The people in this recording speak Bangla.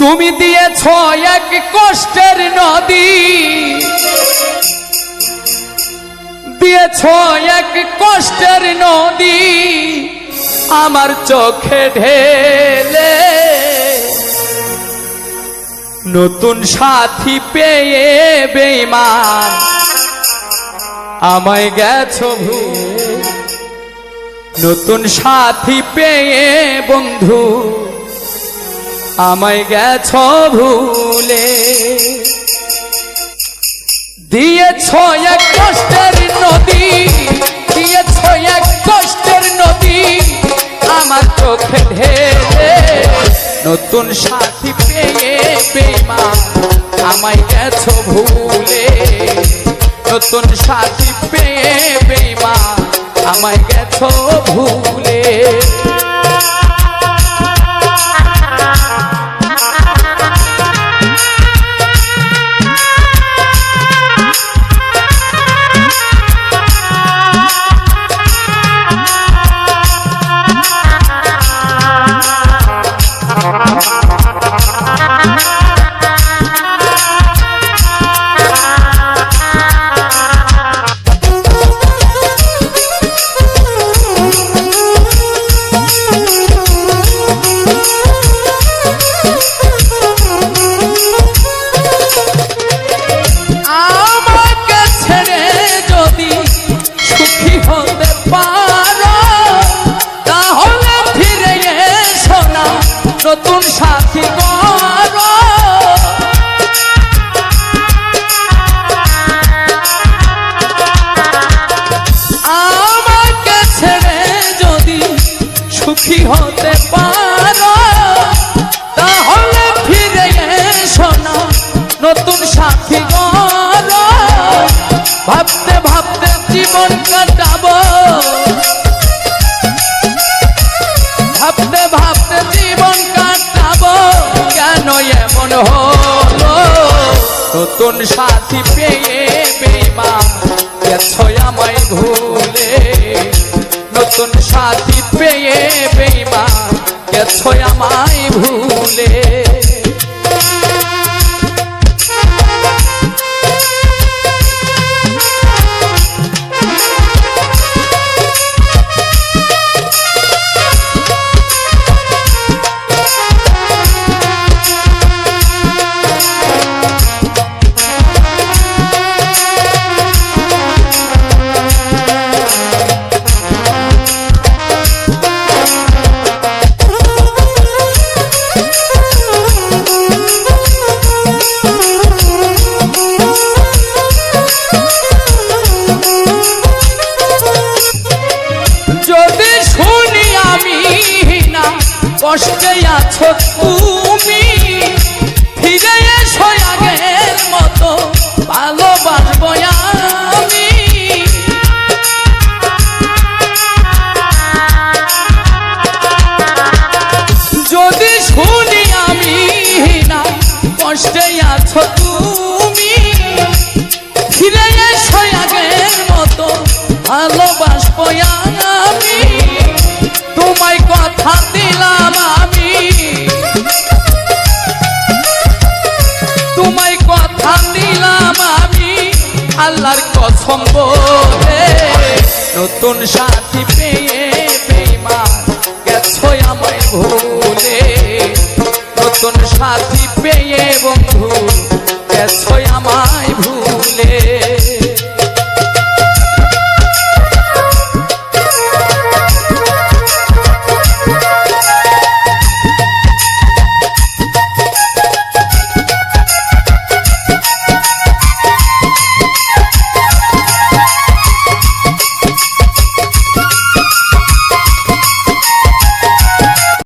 তুমি দিয়েছ এক কষ্টের নদী, দিয়েছ এক কষ্টের নদী আমার চোখে ঢেলে। নতুন সাথী পেয়ে বেঈমান আমায় গেছো ভুলে। নতুন সাথী পেয়ে বন্ধু আমায় গেছো ভুলে। দিয়েছ এক কষ্টের নদী, দিয়েছ এক কষ্টের নদী আমার চোখে ঢেলে। নতুন সাথী পেয়ে বেঈমান আমায় গেছো ভুলে। নতুন সাথী পেয়ে বেঈমান আমায় গেছো ভুলে। নতুন সাথী করো, আমাকে ছেড়ে যদি সুখী হতে পারো তাহলে ফিরে এসো না, নতুন সাথী করো। ভাবতে ভাবতে জীবন কাটাবো, ভাবতে ভাবতে জীবন কাটাবো, কেন এমন হলো? নতুন সাথী পেয়ে বেঈমান গেছো আমায় ভুলে। নতুন সাথী পেয়ে বেঈমান গেছো আমায় ভুলে। কষ্টে আছো তুমি, ফিরে এসো আগের মতো ভালোবাসবো আমি। যদি শুনি আমি না কষ্টে আছো তুমি, ফিরে এসো আগের মতো ভালোবাসবো আমি। তোমায় কথা দিলাম আমি, তোমায় কথা দিলাম আমি আল্লাহর কসম বলে। নতুন সাথী পেয়ে বেঈমান গেছো আমায় ভুলে। নতুন সাথী পেয়ে বন্ধু গেছো